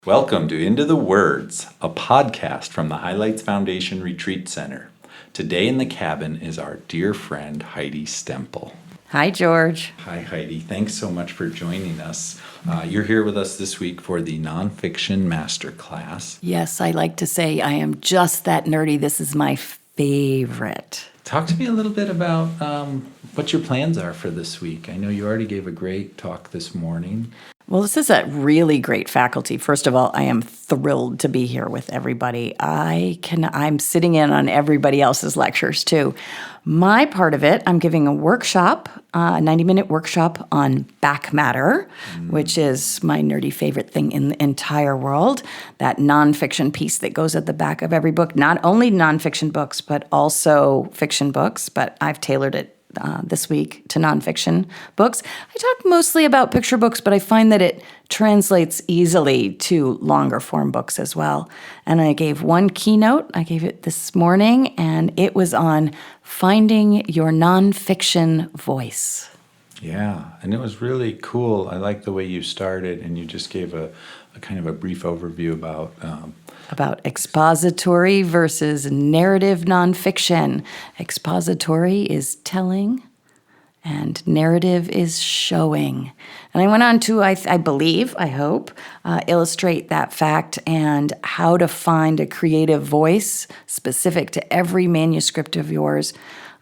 Welcome to Into the Words, a podcast from the Highlights Foundation Retreat Center. Today in the cabin is our dear friend Heidi Stemple. Hi, George. Hi, Heidi. Thanks so much for joining us. You're here with us this week for the Nonfiction Masterclass. Yes, I like to say I am just that nerdy. This is my favorite. Talk to me a little bit about what your plans are for this week. I know you already gave a great talk this morning. Well, this is a really great faculty. First of all, I am thrilled to be here with everybody. I'm sitting in on everybody else's lectures too. My part of it, I'm giving a workshop, a 90-minute workshop on back matter, which is my nerdy favorite thing in the entire world. That nonfiction piece that goes at the back of every book, not only nonfiction books, but also fiction books, but I've tailored it this week to nonfiction books. I talk mostly about picture books, but I find that it translates easily to longer form books as well. And I gave one keynote. I gave it this morning, and it was on finding your nonfiction voice. Yeah, and it was really cool. I like the way you started, and you just gave a kind of a brief overview about expository versus narrative nonfiction. Expository is telling, and narrative is showing. And I went on to, I hope, illustrate that fact and how to find a creative voice specific to every manuscript of yours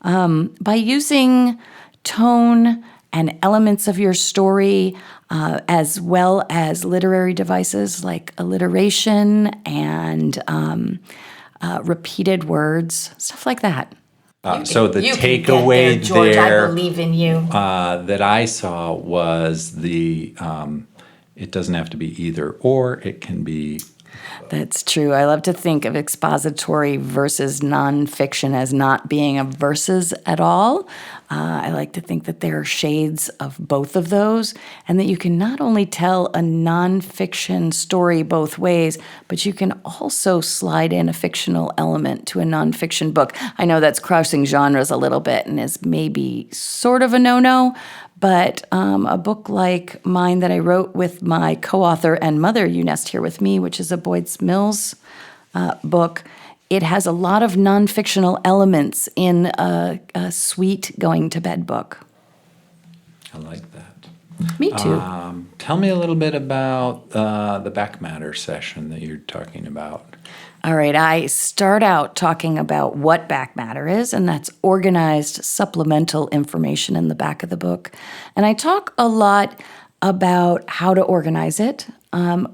by using tone and elements of your story, as well as literary devices like alliteration and repeated words, stuff like that. So the takeaway George, there, I believe in you. That I saw was it doesn't have to be either or, it can be. That's true. I love to think of expository versus nonfiction as not being a versus at all. I like to think that there are shades of both of those, and that you can not only tell a nonfiction story both ways, but you can also slide in a fictional element to a nonfiction book. I know that's crossing genres a little bit and is maybe sort of a no-no, but a book like mine that I wrote with my co-author and mother, You Nest Here With Me, which is a Boyds Mills book, it has a lot of non-fictional elements in a sweet going-to-bed book. I like that. Me too. Tell me a little bit about the back matter session that you're talking about. All right, I start out talking about what back matter is, and that's organized supplemental information in the back of the book. And I talk a lot about how to organize it,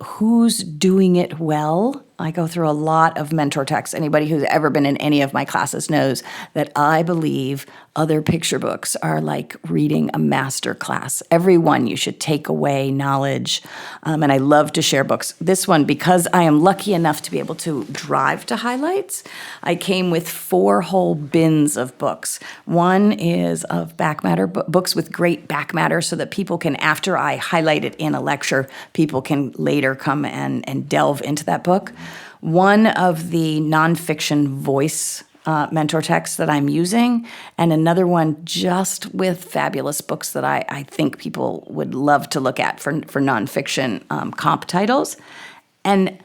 who's doing it well. I go through a lot of mentor texts. Anybody who's ever been in any of my classes knows that I believe other picture books are like reading a master class. Every one you should take away knowledge, and I love to share books. This one, because I am lucky enough to be able to drive to Highlights, I came with 4 whole bins of books. One is of back matter, books with great back matter so that people can, after I highlight it in a lecture, people can later come and delve into that book. One of the nonfiction voice mentor texts that I'm using, and another one just with fabulous books that I think people would love to look at for nonfiction comp titles. And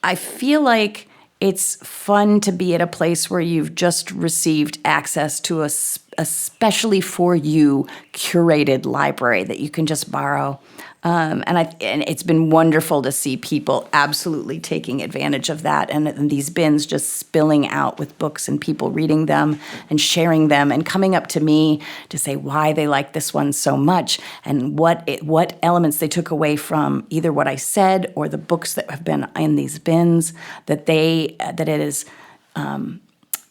I feel like it's fun to be at a place where you've just received access to a especially for you curated library that you can just borrow. And it's been wonderful to see people absolutely taking advantage of that, and these bins just spilling out with books and people reading them and sharing them and coming up to me to say why they like this one so much and what elements they took away from either what I said or the books that have been in these bins, that it is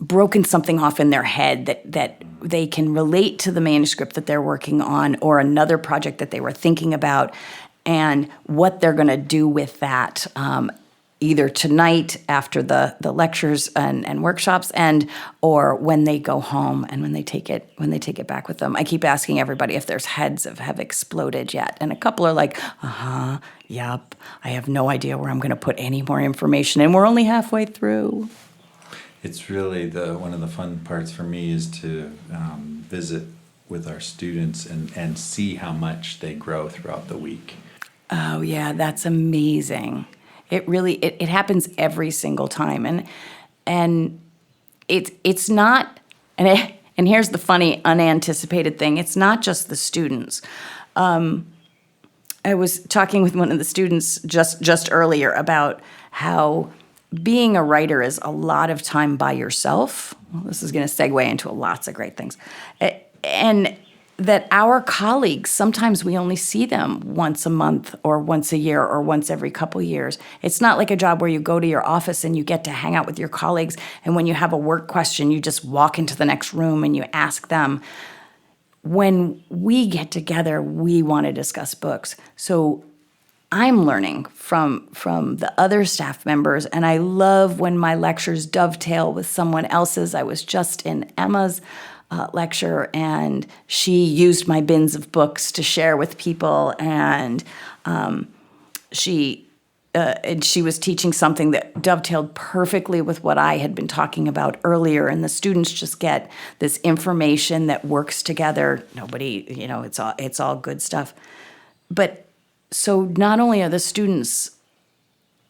broken something off in their head that they can relate to the manuscript that they're working on or another project that they were thinking about, and what they're going to do with that either tonight after the lectures and workshops, or when they go home and when they take it back with them. I keep asking everybody if their heads have exploded yet, and a couple are like, yep, I have no idea where I'm going to put any more information, and we're only halfway through. It's really one of the fun parts for me is to visit with our students and see how much they grow throughout the week. Oh, yeah, that's amazing. It happens every single time. And it's not, and here's the funny unanticipated thing. It's not just the students. I was talking with one of the students just earlier about how being a writer is a lot of time by yourself. Well, this is going to segue into lots of great things. And that our colleagues, sometimes we only see them once a month or once a year or once every couple years. It's not like a job where you go to your office and you get to hang out with your colleagues, and when you have a work question, you just walk into the next room and you ask them. When we get together, we want to discuss books. So I'm learning from the other staff members, and I love when my lectures dovetail with someone else's. I was just in Emma's lecture, and she used my bins of books to share with people, and she was teaching something that dovetailed perfectly with what I had been talking about earlier, and the students just get this information that works together. Nobody, it's all good stuff. But so not only are the students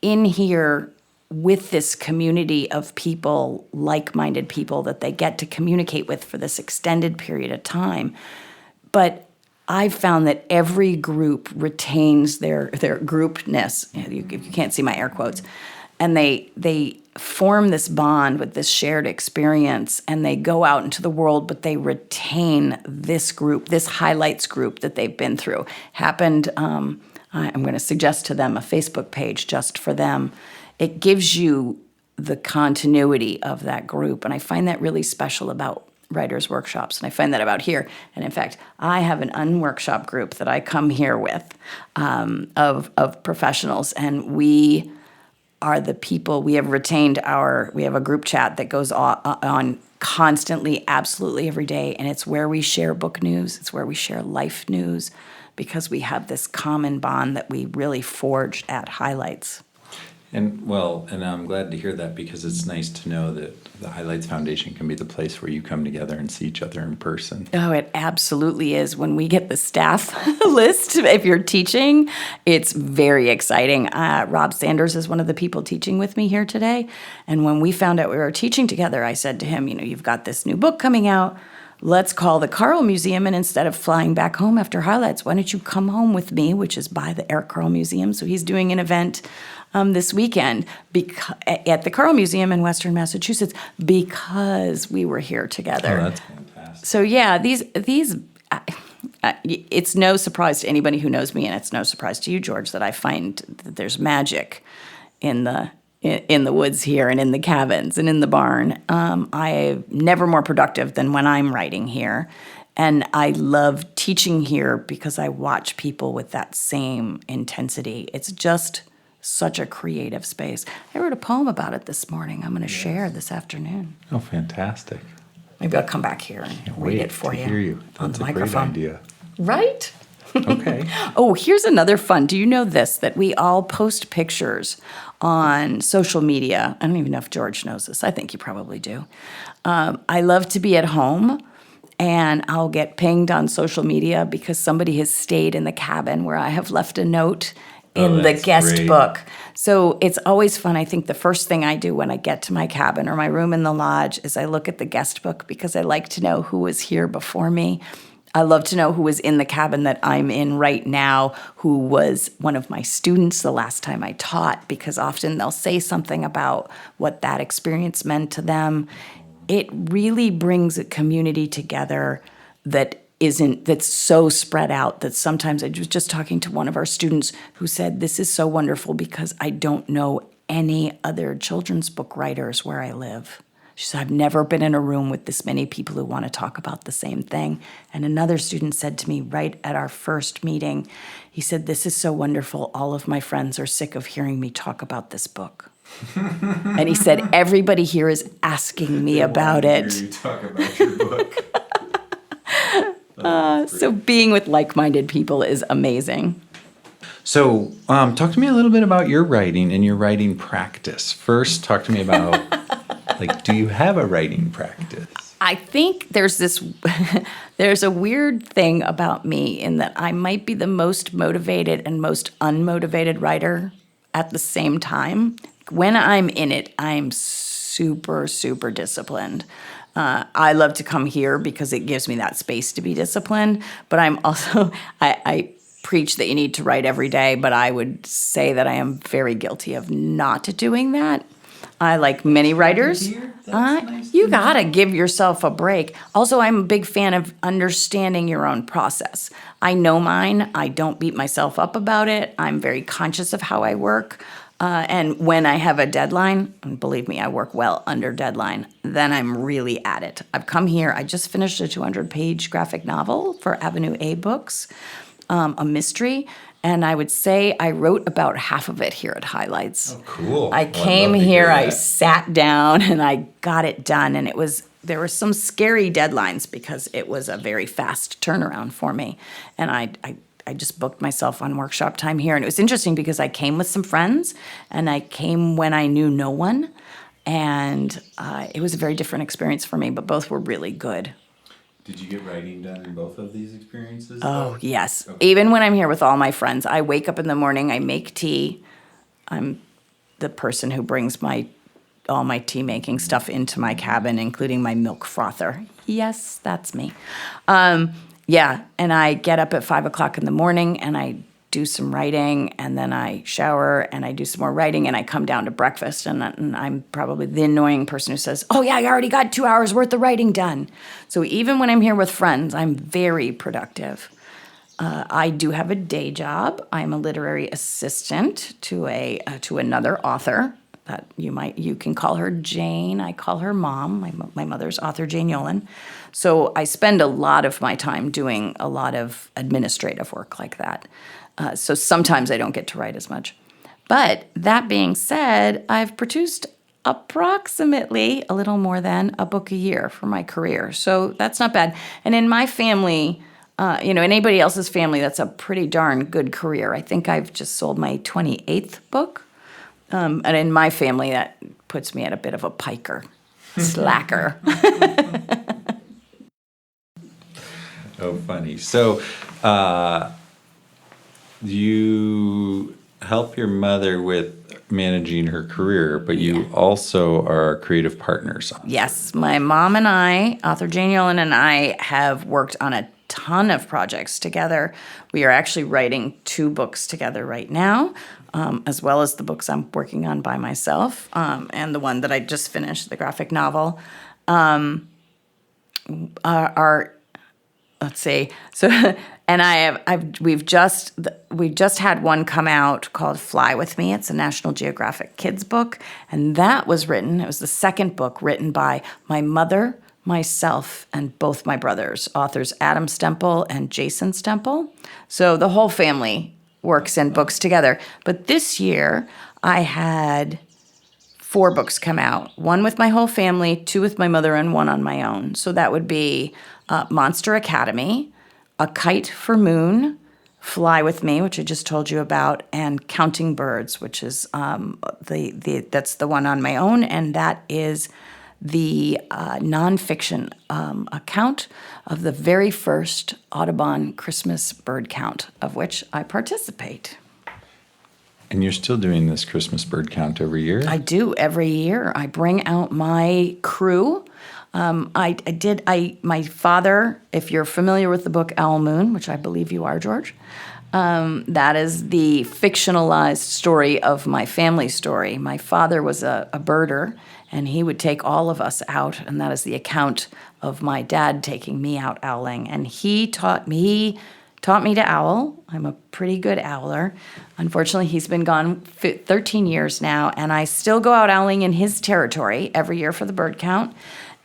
in here with this community of people, like-minded people that they get to communicate with for this extended period of time, but I've found that every group retains their groupness. You can't see my air quotes. And they form this bond with this shared experience, and they go out into the world, but they retain this group, this highlights group that they've been through. Happened, I'm going to suggest to them a Facebook page just for them. It gives you the continuity of that group, and I find that really special about writers' workshops, and I find that about here. And in fact, I have an unworkshop group that I come here with of professionals, and we are the people. We have retained we have a group chat that goes on constantly, absolutely every day, and it's where we share book news. It's where we share life news, because we have this common bond that we really forged at Highlights. And I'm glad to hear that, because it's nice to know that the Highlights Foundation can be the place where you come together and see each other in person. Oh, it absolutely is. When we get the staff list, if you're teaching, it's very exciting. Rob Sanders is one of the people teaching with me here today. And when we found out we were teaching together, I said to him, you've got this new book coming out. Let's call the Carl Museum, and instead of flying back home after Highlights, why don't you come home with me, which is by the Eric Carl Museum. So he's doing an event this weekend at the Carl Museum in Western Massachusetts, because we were here together. Oh, that's fantastic. So yeah, these it's no surprise to anybody who knows me, and it's no surprise to you, George, that I find that there's magic in the woods here and in the cabins and in the barn. I'm never more productive than when I'm writing here. And I love teaching here because I watch people with that same intensity. It's just such a creative space. I wrote a poem about it this morning. I'm going to share this afternoon. Oh, fantastic. Maybe I'll come back here and read it for you. Hear you. That's on the a great idea. Right? Okay. Oh, here's another fun. Do you know this, that we all post pictures on social media? I don't even know if George knows this. I think you probably do. I love to be at home, and I'll get pinged on social media because somebody has stayed in the cabin where I have left a note in the guest book. So it's always fun. I think the first thing I do when I get to my cabin or my room in the lodge is I look at the guest book, because I like to know who was here before me. I love to know who was in the cabin that I'm in right now, who was one of my students the last time I taught, because often they'll say something about what that experience meant to them. It really brings a community together that's so spread out that sometimes I was just talking to one of our students who said, this is so wonderful because I don't know any other children's book writers where I live. She said, I've never been in a room with this many people who want to talk about the same thing. And another student said to me right at our first meeting, he said, this is so wonderful. All of my friends are sick of hearing me talk about this book. And he said, everybody here is asking me about it. Hear you talk about your book. So being with like-minded people is amazing. So talk to me a little bit about your writing and your writing practice. First, talk to me about, do you have a writing practice? I think there's a weird thing about me in that I might be the most motivated and most unmotivated writer at the same time, when I'm in it, I'm super, super disciplined. I love to come here because it gives me that space to be disciplined. But I'm also, I preach that you need to write every day, but I would say that I am very guilty of not doing that. I, like many writers, you gotta give yourself a break. Also, I'm a big fan of understanding your own process. I know mine. I don't beat myself up about it. I'm very conscious of how I work. And when I have a deadline, and believe me, I work well under deadline, then I'm really at it. I've come here. I just finished a 200-page graphic novel for Avenue A Books, a mystery. And I would say I wrote about half of it here at Highlights. Oh, cool. I came here, I sat down, and I got it done. And there were some scary deadlines because it was a very fast turnaround for me. And I just booked myself on workshop time here. And it was interesting because I came with some friends, and I came when I knew no one. And it was a very different experience for me, but both were really good. Did you get writing done in both of these experiences? Oh, yes. Okay. Even when I'm here with all my friends, I wake up in the morning, I make tea. I'm the person who brings all my tea making stuff into my cabin, including my milk frother. Yes, that's me. Yeah, and I get up at 5 o'clock in the morning, and I do some writing, and then I shower, and I do some more writing, and I come down to breakfast, and I'm probably the annoying person who says, oh, yeah, I already got 2 hours worth of writing done. So even when I'm here with friends, I'm very productive. I do have a day job. I'm a literary assistant to another author. That you can call her Jane. I call her Mom. My mother's author, Jane Yolen. So I spend a lot of my time doing a lot of administrative work like that. So sometimes I don't get to write as much. But that being said, I've produced approximately a little more than a book a year for my career. So that's not bad. And in my family, in anybody else's family, that's a pretty darn good career. I think I've just sold my 28th book. And in my family, that puts me at a bit of a piker, slacker. Oh, funny. So you help your mother with managing her career, but you also are creative partners. Yes, my mom and I, author Jane Yolen and I, have worked on a ton of projects together. We are actually writing 2 books together right now, as well as the books I'm working on by myself, and the one that I just finished, the graphic novel. Let's see. So, and we've just had one come out called Fly With Me. It's a National Geographic kids book, and it was the second book written by my mother, myself, and both my brothers, authors Adam Stemple and Jason Stemple. So the whole family works in books together. But this year, I had 4 books come out, 1 with my whole family, 2 with my mother, and 1 on my own. So that would be Monster Academy, A Kite for Moon, Fly With Me, which I just told you about, and Counting Birds, which is that's the one on my own, and that is the nonfiction account of the very first Audubon Christmas bird count, of which I participate. And you're still doing this Christmas bird count every year? I do every year. I bring out my crew. My father, if you're familiar with the book Owl Moon, which I believe you are, George, that is the fictionalized story of my family story. My father was a birder, and he would take all of us out, and that is the account of my dad taking me out owling. And he taught me to owl. I'm a pretty good owler. Unfortunately, he's been gone 13 years now, and I still go out owling in his territory every year for the bird count.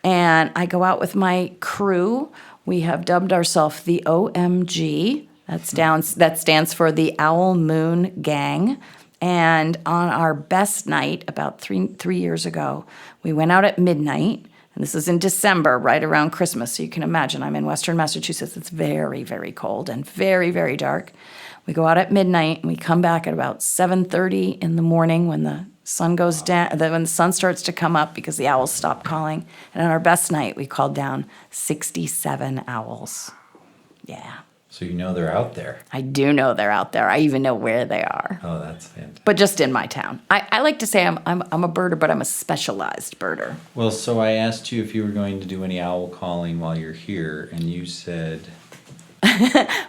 And I go out with my crew. We have dubbed ourselves the OMG. That stands for the Owl Moon Gang. And on our best night, about three years ago, we went out at midnight. And this is in December, right around Christmas. So you can imagine I'm in Western Massachusetts. It's very, very cold and very, very dark. We go out at midnight, and we come back at about 7:30 in the morning when the sun goes down, when the sun starts to come up because the owls stop calling. And on our best night, we called down 67 owls. Yeah. So you know they're out there. I do know they're out there. I even know where they are. Oh, that's fantastic. But just in my town. I like to say I'm a birder, but I'm a specialized birder. Well, so I asked you if you were going to do any owl calling while you're here, and you said...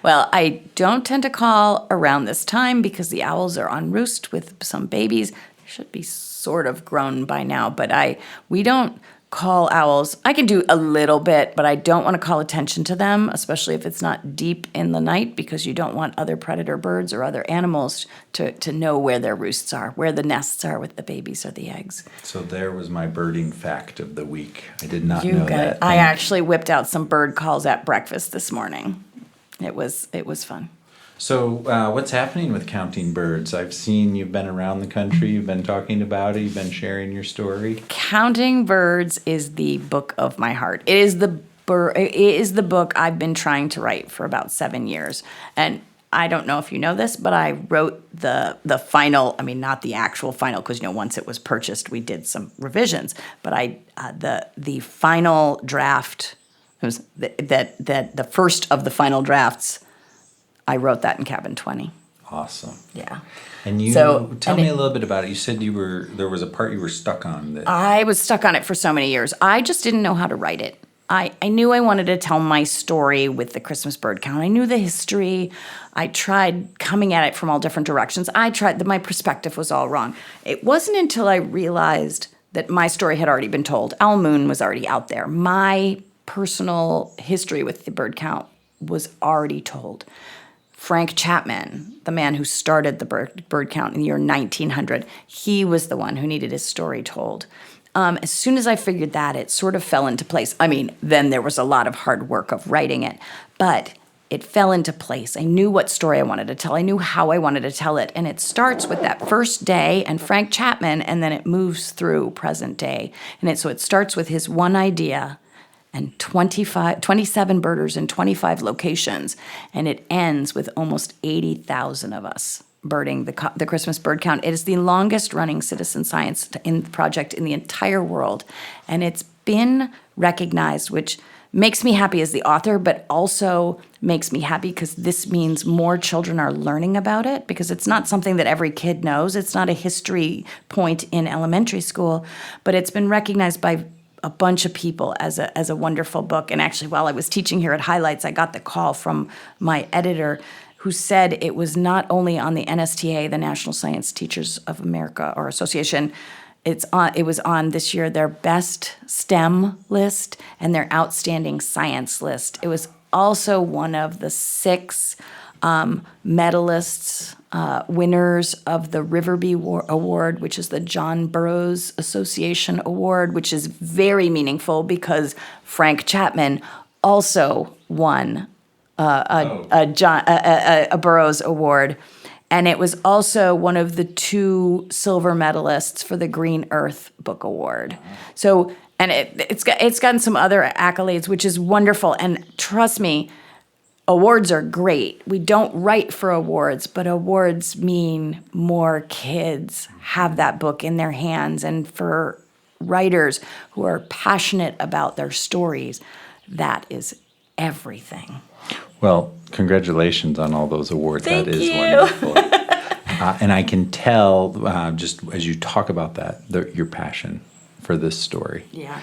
Well, I don't tend to call around this time because the owls are on roost with some babies. They should be sort of grown by now, but we don't call owls. I can do a little bit, but I don't want to call attention to them, especially if it's not deep in the night, because you don't want other predator birds or other animals to know where their roosts are, where the nests are with the babies or the eggs. So there was my birding fact of the week. I did not know that. I actually whipped out some bird calls at breakfast this morning. It was fun. So what's happening with Counting Birds? I've seen you've been around the country, you've been talking about it, you've been sharing your story. Counting Birds is the book of my heart. It is the book I've been trying to write for about 7 years. And I don't know if you know this, but I wrote the final, not the actual final, because once it was purchased, we did some revisions. But the final draft, it was the first of the final drafts, I wrote that in cabin 20. Awesome. Yeah. And tell me a little bit about it. You said there was a part you were stuck on. I was stuck on it for so many years. I just didn't know how to write it. I knew I wanted to tell my story with the Christmas bird count. I knew the history. I tried coming at it from all different directions. My perspective was all wrong. It wasn't until I realized that my story had already been told. Owl Moon was already out there. My personal history with the bird count was already told. Frank Chapman, the man who started the bird count in the year 1900, he was the one who needed his story told. As soon as I figured that, it sort of fell into place. Then there was a lot of hard work of writing it, but it fell into place. I knew what story I wanted to tell. I knew how I wanted to tell it, and it starts with that first day and Frank Chapman, and then it moves through present day. So it starts with his one idea and 27 birders in 25 locations, and it ends with almost 80,000 of us birding the Christmas bird count. It is the longest-running citizen science project in the entire world, and it's been recognized, which makes me happy as the author, but also makes me happy because this means more children are learning about it, because it's not something that every kid knows. It's not a history point in elementary school, but it's been recognized by a bunch of people as a wonderful book. And actually, while I was teaching here at Highlights, I got the call from my editor who said it was not only on the NSTA, the National Science Teachers of America or Association, it was on this year their best STEM list and their outstanding science list. It was also one of the 6 medalists, winners of the Riverby Award, which is the John Burroughs Association Award, which is very meaningful because Frank Chapman also won a Burroughs Award. And it was also one of the 2 silver medalists for the Green Earth Book Award. So, and it's gotten some other accolades, which is wonderful. And trust me, awards are great. We don't write for awards, but awards mean more kids have that book in their hands. And for writers who are passionate about their stories, that is everything. Well, congratulations on all those awards. Thank that is you. Wonderful. And I can tell, just as you talk about that, your passion for this story. Yeah.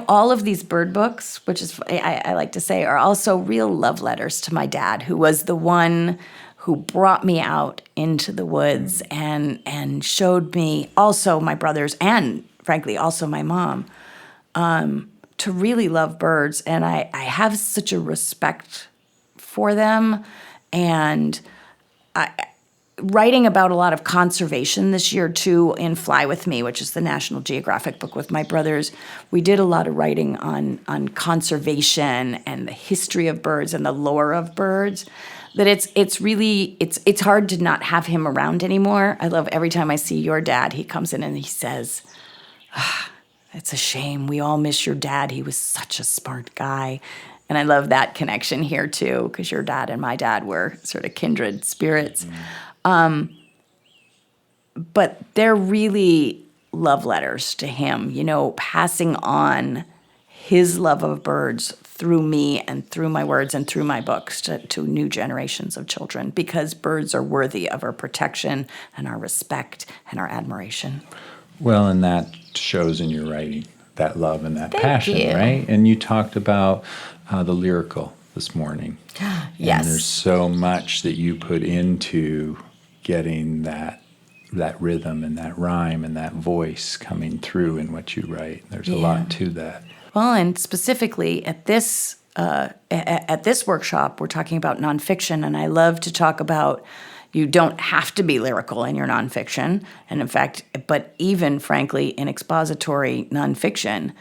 All of these bird books, which is, I like to say, are also real love letters to my dad, who was the one who brought me out into the woods and showed me, also my brothers, and frankly, also my mom, to really love birds. And I have such a respect for them. And writing about a lot of conservation this year, too, in Fly With Me, which is the National Geographic book with my brothers. We did a lot of writing on conservation and the history of birds and the lore of birds. That it's hard to not have him around anymore. I love every time I see your dad, he comes in and he says, it's a shame. We all miss your dad. He was such a smart guy. And I love that connection here, too, because your dad and my dad were sort of kindred spirits. But they're really love letters to him, passing on his love of birds through me and through my words and through my books to new generations of children, because birds are worthy of our protection and our respect and our admiration. Well, and that shows in your writing, that love and that Thank passion, you. right? And you talked about the lyrical this morning. Yes. And there's so much that you put into getting that rhythm and that rhyme and that voice coming through in what you write. There's a lot to that. Well, and specifically at this workshop, we're talking about nonfiction, and I love to talk about you don't have to be lyrical in your nonfiction, and in fact, but even frankly, in expository nonfiction,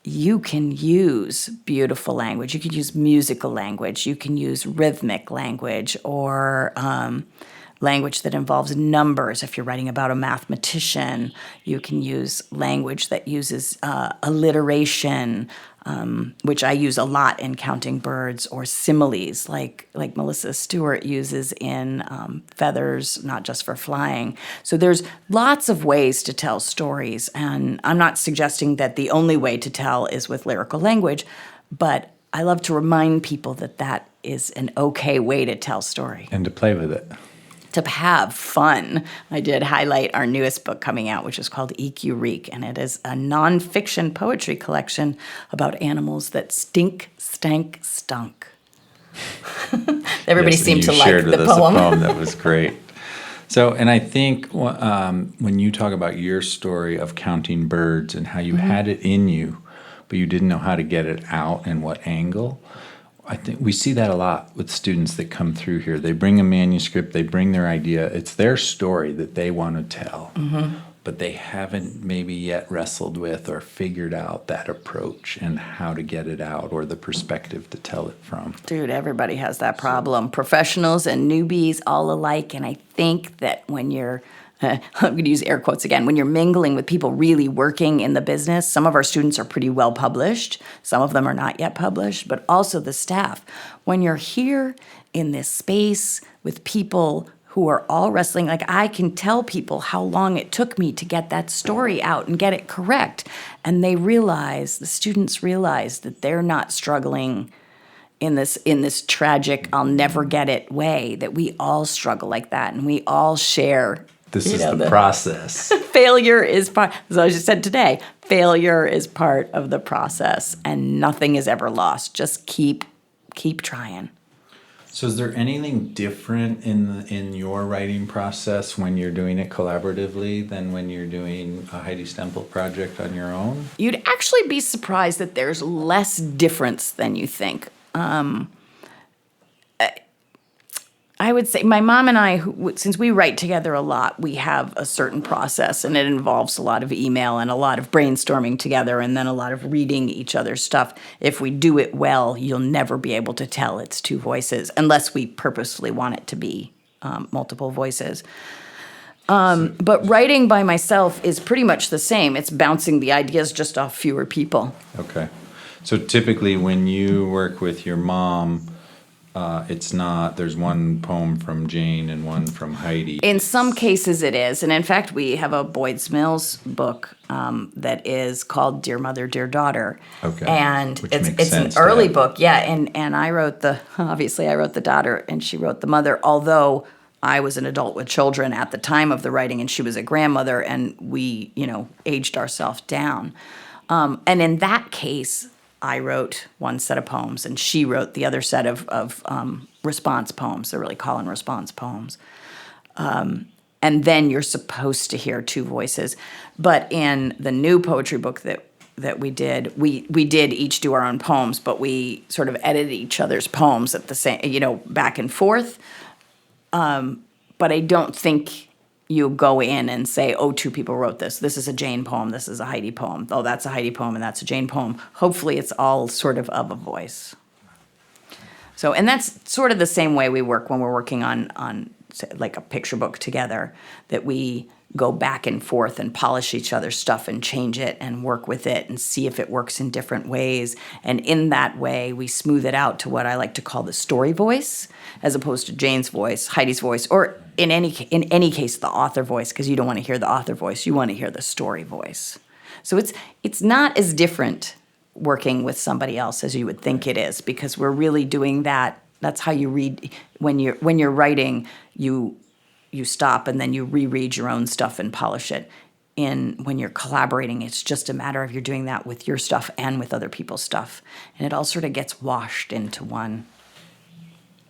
you can use beautiful language. You can use musical language. You can use rhythmic language or language that involves numbers. If you're writing about a mathematician, you can use language that uses alliteration, which I use a lot in Counting Birds, or similes, like Melissa Stewart uses in Feathers, Not Just for Flying. So there's lots of ways to tell stories, and I'm not suggesting that the only way to tell is with lyrical language, but I love to remind people that that is an okay way to tell story. And to play with it. To have fun. I did highlight our newest book coming out, which is called EQ Reek, and it is a nonfiction poetry collection about animals that stink, stank, stunk. Everybody seemed to like the poem. A poem that was great. So, and I think when you talk about your story of counting birds and how you had it in you, but you didn't know how to get it out and what angle, I think we see that a lot with students that come through here. They bring a manuscript, they bring their idea. It's their story that they want to tell, but they haven't maybe yet wrestled with or figured out that approach and how to get it out or the perspective to tell it from. Dude, everybody has that problem. Professionals and newbies all alike. And I think that when you're I'm going to use air quotes again. When you're mingling with people really working in the business, some of our students are pretty well published. Some of them are not yet published, but also the staff. When you're here in this space with people who are all wrestling, like I can tell people how long it took me to get that story out and get it correct. And the students realize that they're not struggling in this tragic, I'll never get it way, that we all struggle like that and we all share. This is the process. Failure is part, as I just said today, failure is part of the process and nothing is ever lost. Just keep trying. So is there anything different in your writing process when you're doing it collaboratively than when you're doing a Heidi Stemple project on your own? You'd actually be surprised that there's less difference than you think. I would say my mom and I, since we write together a lot, we have a certain process, and it involves a lot of email and a lot of brainstorming together and then a lot of reading each other's stuff. If we do it well, you'll never be able to tell it's two voices unless we purposefully want it to be multiple voices. But writing by myself is pretty much the same. It's bouncing the ideas just off fewer people. Okay. So typically when you work with your mom, it's not, there's one poem from Jane and one from Heidi. In some cases it is. And in fact, we have a Boyd Mills book that is called Dear Mother, Dear Daughter. Okay. And Which it's makes an sense to early have. book. Yeah. And I wrote obviously I wrote the daughter and she wrote the mother, although I was an adult with children at the time of the writing and she was a grandmother and we, aged ourselves down. And in that case, I wrote one set of poems, and she wrote the other set of response poems. They're really call and response poems. And then you're supposed to hear two voices. But in the new poetry book that we did, we did each do our own poems, but we sort of edited each other's poems at the same, back and forth. But I don't think you go in and say, oh, two people wrote this. This is a Jane poem. This is a Heidi poem. Oh, that's a Heidi poem and that's a Jane poem. Hopefully it's all sort of a voice. So, and that's sort of the same way we work when we're working on say, like a picture book together, that we go back and forth and polish each other's stuff and change it and work with it and see if it works in different ways. And in that way, we smooth it out to what I like to call the story voice, as opposed to Jane's voice, Heidi's voice, or in any case, the author voice, because you don't want to hear the author voice. You want to hear the story voice. So it's not as different working with somebody else as you would think it is, because we're really doing that. That's how you read when you're writing. You stop and then you reread your own stuff and polish it. When you're collaborating, it's just a matter of you're doing that with your stuff and with other people's stuff, and it all sort of gets washed into one.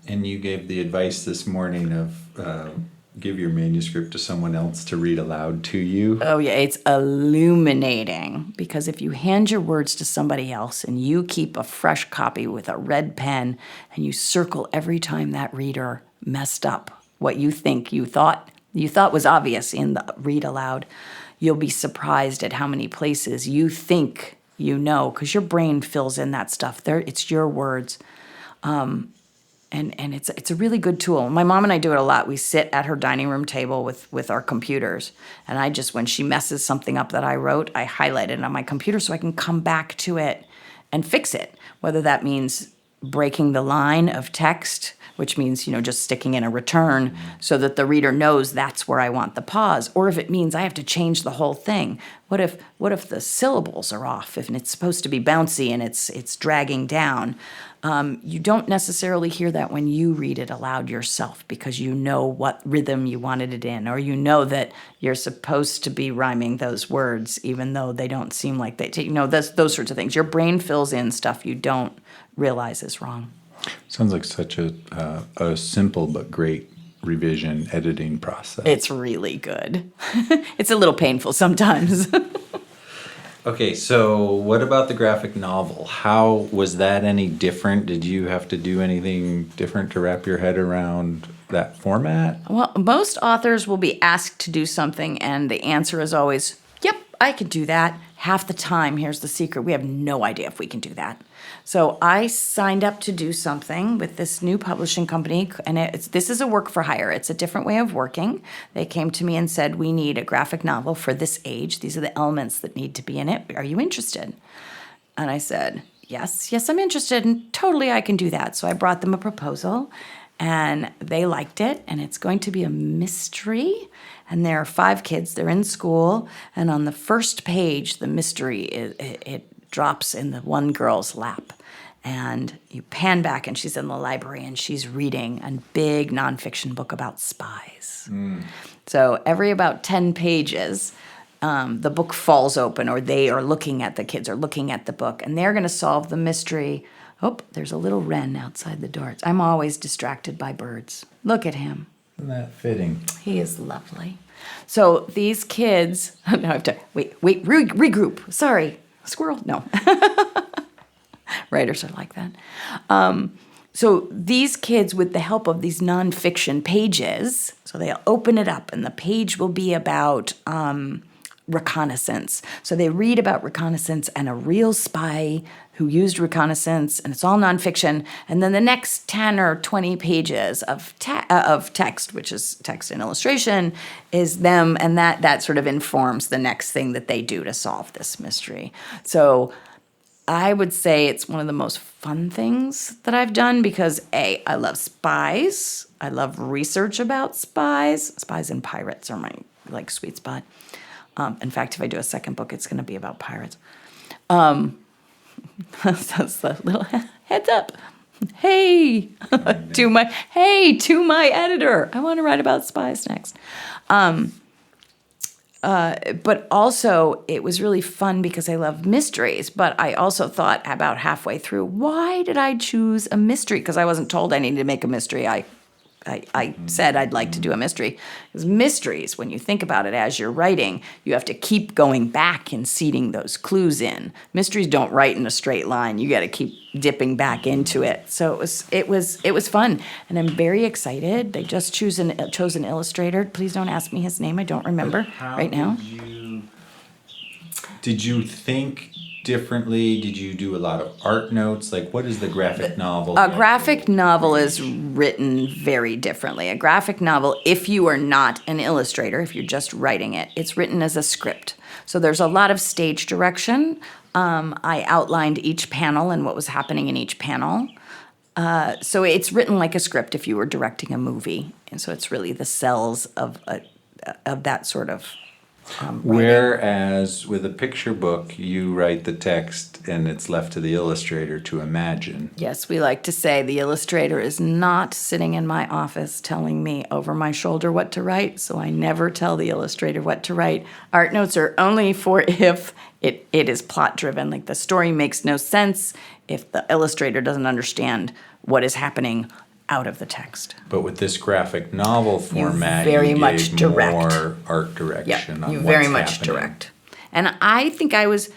And you gave the advice this morning of give your manuscript to someone else to read aloud to you. Oh yeah, it's illuminating, because if you hand your words to somebody else and you keep a fresh copy with a red pen and you circle every time that reader messed up what you thought was obvious in the read aloud, you'll be surprised at how many places you think you know, because your brain fills in that stuff. It's your words. And it's a really good tool. My mom and I do it a lot. We sit at her dining room table with our computers, and I just, when she messes something up that I wrote, I highlight it on my computer so I can come back to it and fix it. Whether that means breaking the line of text, which means, just sticking in a return so that the reader knows that's where I want the pause, or if it means I have to change the whole thing. What if the syllables are off, if it's supposed to be bouncy and it's dragging down? You don't necessarily hear that when you read it aloud yourself, because you know what rhythm you wanted it in, or you know that you're supposed to be rhyming those words, even though they don't seem like they. Those sorts of things. Your brain fills in stuff you don't realize is wrong. Sounds like such a simple but great revision editing process. It's really good. It's a little painful sometimes. Okay, so what about the graphic novel? How was that any different? Did you have to do anything different to wrap your head around that format? Well, most authors will be asked to do something, and the answer is always, yep, I could do that. Half the time, here's the secret, we have no idea if we can do that. So I signed up to do something with this new publishing company, and this is a work for hire. It's a different way of working. They came to me and said, we need a graphic novel for this age. These are the elements that need to be in it. Are you interested? And I said, yes, I'm interested, and totally I can do that. So I brought them a proposal, and they liked it, and it's going to be a mystery. And there are 5 kids. They're in school, and on the first page, the mystery it drops in the one girl's lap. And you pan back, and she's in the library, and she's reading a big nonfiction book about spies. So every about 10 pages, the book falls open, or the kids are looking at the book, and they're going to solve the mystery. Oh, there's a little wren outside the door. I'm always distracted by birds. Look at him. Isn't that fitting? He is lovely. So these kids, now I have to, regroup. Sorry, squirrel? No. Writers are like that. So these kids, with the help of these nonfiction pages, so they'll open it up, and the page will be about reconnaissance. So they read about reconnaissance and a real spy who used reconnaissance, and it's all nonfiction. And then the next 10 or 20 pages of text, which is text and illustration, is them, and that sort of informs the next thing that they do to solve this mystery. So I would say it's one of the most fun things that I've done, because I love spies. I love research about spies. Spies and pirates are my sweet spot. In fact, if I do a second book, it's going to be about pirates. That's the little heads up. Hey, to my editor. I want to write about spies next. But also, it was really fun because I love mysteries. But I also thought about halfway through, why did I choose a mystery? Because I wasn't told I needed to make a mystery. I said I'd like to do a mystery. Because mysteries, when you think about it as you're writing, you have to keep going back and seeding those clues in. Mysteries don't write in a straight line. You got to keep dipping back into it. So it was fun, and I'm very excited. They just chose an illustrator. Please don't ask me his name. I don't remember right now. Did you think differently? Did you do a lot of art notes? What is the graphic novel? A graphic novel is written very differently. A graphic novel, if you are not an illustrator, if you're just writing it, it's written as a script. So there's a lot of stage direction. I outlined each panel and what was happening in each panel. So it's written like a script if you were directing a movie. And so it's really the cells of that sort of Whereas with a picture book, you write the text and it's left to the illustrator to imagine. Yes, we like to say the illustrator is not sitting in my office telling me over my shoulder what to write, so I never tell the illustrator what to write. Art notes are only for if it is plot driven, like the story makes no sense if the illustrator doesn't understand what is happening out of the text. But with this graphic novel format, very you much gave direct. more art direction on You what's very much happening. direct. And I think I was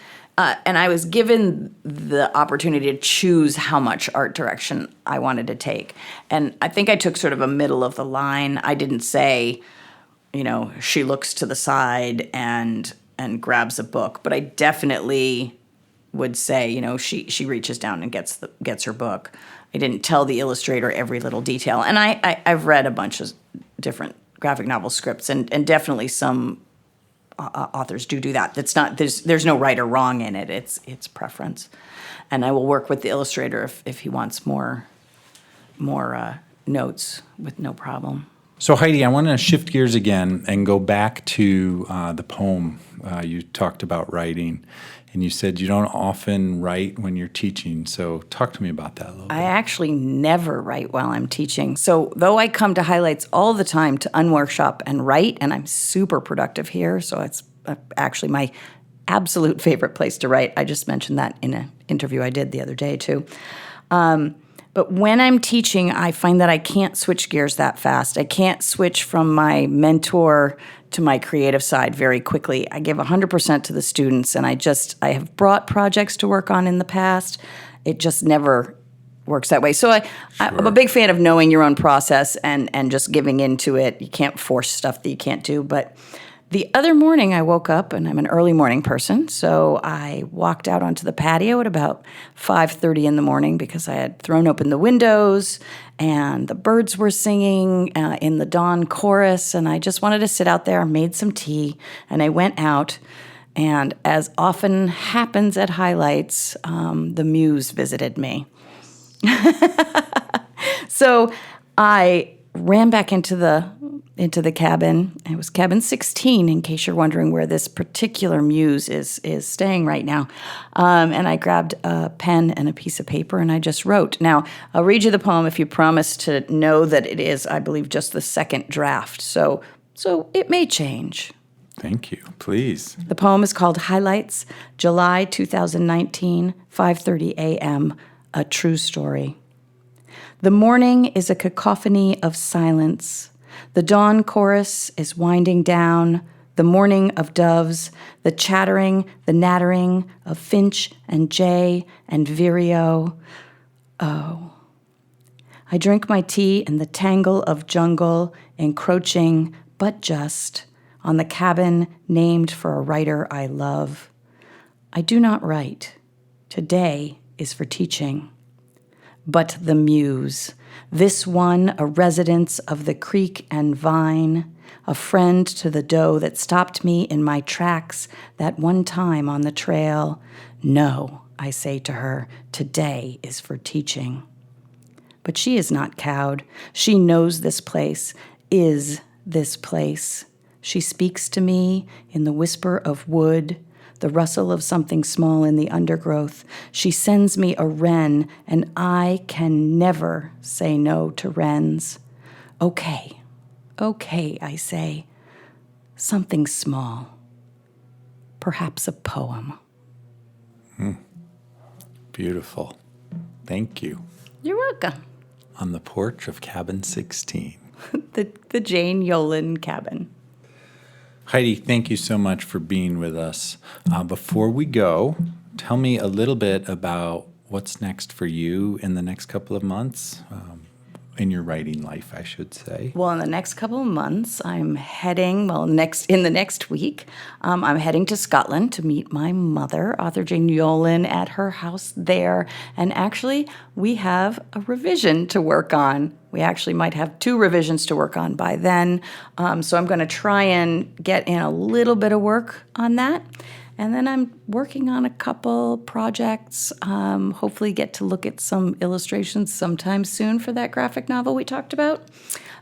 given the opportunity to choose how much art direction I wanted to take. And I think I took sort of a middle of the line. I didn't say, she looks to the side and grabs a book, but I definitely would say, she reaches down and gets her book. I didn't tell the illustrator every little detail. And I've read a bunch of different graphic novel scripts, and definitely some authors do that. That's not there's no right or wrong in it. It's preference, and I will work with the illustrator if he wants more notes with no problem. So Heidi, I want to shift gears again and go back to the poem you talked about writing, and you said you don't often write when you're teaching. So talk to me about that a little bit. I actually never write while I'm teaching. So though I come to highlights all the time to unworkshop and write, and I'm super productive here, so it's actually my absolute favorite place to write. I just mentioned that in an interview I did the other day too. But when I'm teaching, I find that I can't switch gears that fast. I can't switch from my mentor to my creative side very quickly. I give 100% to the students, and I have brought projects to work on in the past. It just never works that way. So I'm a big fan of knowing your own process and just giving into it. You can't force stuff that you can't do. But the other morning I woke up, and I'm an early morning person, so I walked out onto the patio at about 5:30 in the morning because I had thrown open the windows and the birds were singing in the dawn chorus, and I just wanted to sit out there, made some tea, and I went out. And as often happens at highlights, the muse visited me. So I ran back into the cabin. It was cabin 16, in case you're wondering where this particular muse is staying right now. And I grabbed a pen and a piece of paper, and I just wrote. Now, I'll read you the poem if you promise to know that it is, I believe, just the second draft. So it may change. Thank you. Please. The poem is called Highlights, July 2019, 5:30 a.m., A True Story. The morning is a cacophony of silence. The dawn chorus is winding down, the mourning of doves, the chattering, the nattering of finch and jay and vireo. Oh. I drink my tea in the tangle of jungle, encroaching, but just, on the cabin named for a writer I love. I do not write. Today is for teaching. But the muse, this one a resident of the creek and vine, a friend to the doe that stopped me in my tracks that one time on the trail. No, I say to her, today is for teaching. But she is not cowed. She knows this place, is this place. She speaks to me in the whisper of wood, the rustle of something small in the undergrowth. She sends me a wren, and I can never say no to wrens. Okay, I say. Something small. Perhaps a poem. Beautiful. Thank you. You're welcome. On the porch of cabin 16. The Jane Yolen cabin. Heidi, thank you so much for being with us. Before we go, tell me a little bit about what's next for you in the next couple of months, in your writing life, I should say. Well, in the next couple of months, I'm heading, in the next week, I'm heading to Scotland to meet my mother, author Jane Yolen, at her house there. And actually, we have a revision to work on. We actually might have 2 revisions to work on by then. So I'm going to try and get in a little bit of work on that. And then I'm working on a couple projects, hopefully get to look at some illustrations sometime soon for that graphic novel we talked about.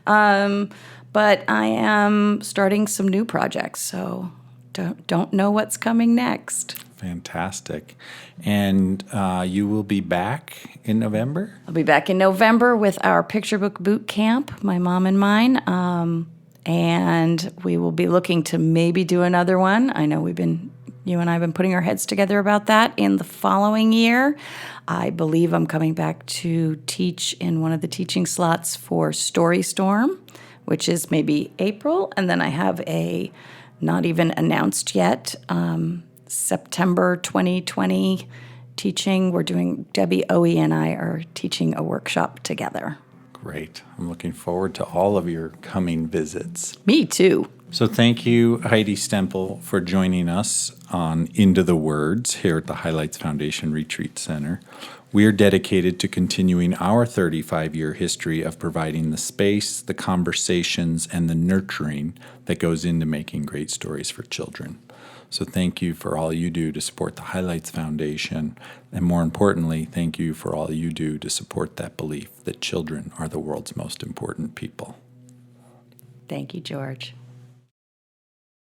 But I am starting some new projects, so don't know what's coming next. Fantastic. And you will be back in November? I'll be back in November with our picture book boot camp, my mom and mine. And we will be looking to maybe do another one. I know you and I have been putting our heads together about that in the following year. I believe I'm coming back to teach in one of the teaching slots for Story Storm, which is maybe April. And then I have a not even announced yet September 2020 teaching. We're doing, Debbie Owie and I are teaching a workshop together. Great. I'm looking forward to all of your coming visits. Me too. So thank you, Heidi Stemple, for joining us on Into the Words here at the Highlights Foundation Retreat Center. We are dedicated to continuing our 35-year history of providing the space, the conversations, and the nurturing that goes into making great stories for children. So thank you for all you do to support the Highlights Foundation, and more importantly, thank you for all you do to support that belief that children are the world's most important people. Thank you, George.